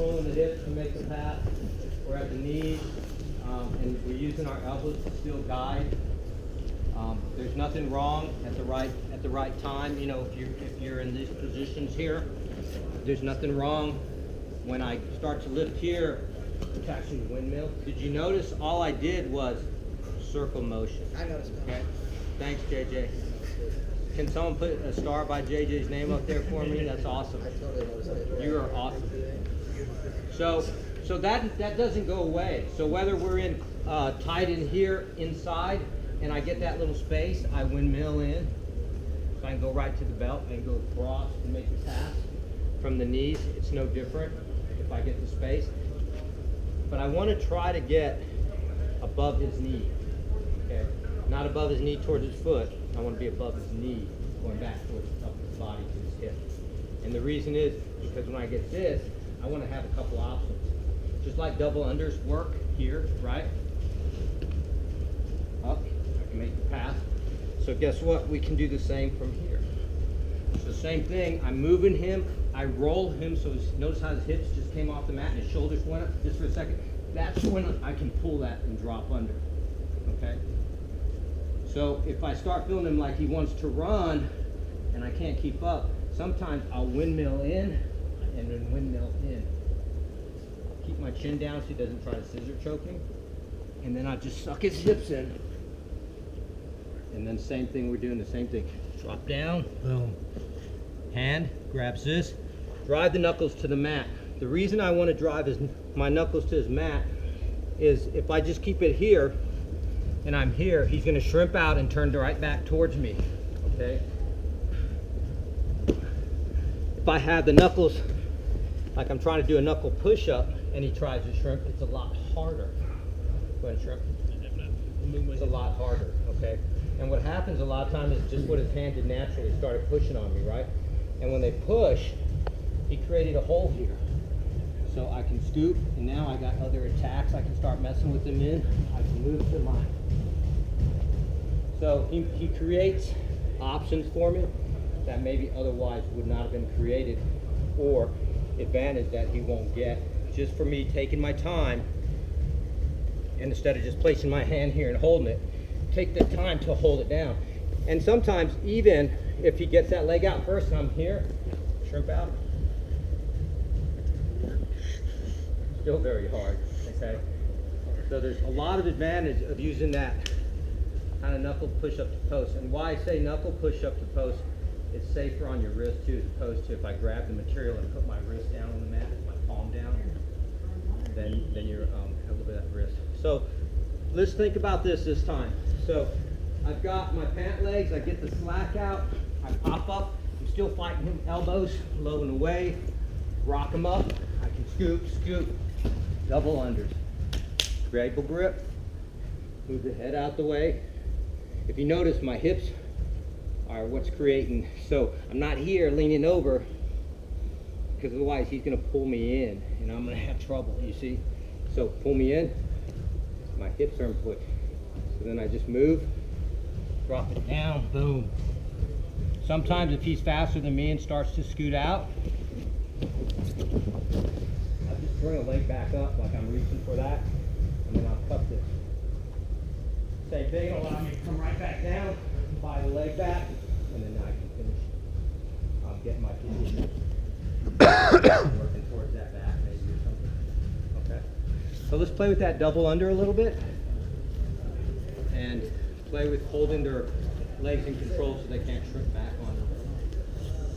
controlling the hips to make the pass. We're at the knees, and we're using our elbows to still guide. There's nothing wrong at the right time. You know, if you're in these positions here, there's nothing wrong. When I start to lift here, it's actually windmill. Did you notice all I did was circle motion? I noticed. Okay. Thanks, JJ. Can someone put a star by JJ's name up there for me? That's awesome. I totally noticed it. You are awesome. So that doesn't go away. So whether we're in tight in here inside, and I get that little space, I windmill in. So I can go right to the belt and go across and make the pass. From the knees, it's no different if I get the space. But I want to try to get above his knee. Okay, not above his knee towards his foot. I want to be above his knee, going back towards up his body to his hip. And the reason is because when I get this, I want to have a couple options. Just like double unders work here, right? Up, I can make the pass. So guess what? We can do the same from here. So same thing, I'm moving him, I roll him, so notice how his hips just came off the mat and his shoulders went up just for a second. That's when I can pull that and drop under, okay? So if I start feeling him like he wants to run and I can't keep up, sometimes I'll windmill in and then windmill in. Keep my chin down so he doesn't try to scissor choke me. And then I just suck his hips in. And then same thing, we're doing the same thing. Drop down, boom. Hand grabs this, drive the knuckles to the mat. The reason I want to drive my knuckles to his mat is if I just keep it here and I'm here, he's going to shrimp out and turn right back towards me, okay? If I have the knuckles, like I'm trying to do a knuckle push-up and he tries to shrimp, it's a lot harder. Go ahead and shrimp. It's a lot harder, okay? And what happens a lot of times is just what his hand did naturally, started pushing on me, right? And when they push, he created a hole here. So I can scoop, and now I got other attacks. I can start messing with them in. I can move to mine. So he creates options for me that maybe otherwise would not have been created, or advantage that he won't get just for me taking my time, and instead of just placing my hand here and holding it, take the time to hold it down. And sometimes even if he gets that leg out first and I'm here, shrimp out. Still very hard, okay? So there's a lot of advantage of using that kind of knuckle push up to post. And why I say knuckle push up to post, it's safer on your wrist too, as opposed to if I grab the material and put my wrist down on the mat, my palm down, then you're a little bit at risk. So let's think about this time. So I've got my pant legs, I get the slack out, I pop up, I'm still fighting him, elbows low and away, rock him up, I can scoop, double unders, grable grip, move the head out the way. If you notice, my hips are what's creating, so I'm not here leaning over, because otherwise he's gonna pull me in and I'm gonna have trouble, you see? So pull me in, my hips are in place. So then I just move, drop it down, boom. Sometimes if he's faster than me and starts to scoot out, I'll just bring a leg back up like I'm reaching for that, and then I'll cup this. Same thing, allow me to come right back down, buy the leg back, and then I can finish getting my position. Working towards that back maybe or something. Okay. So let's play with that double under a little bit. And play with holding their legs in control so they can't shrink back on them.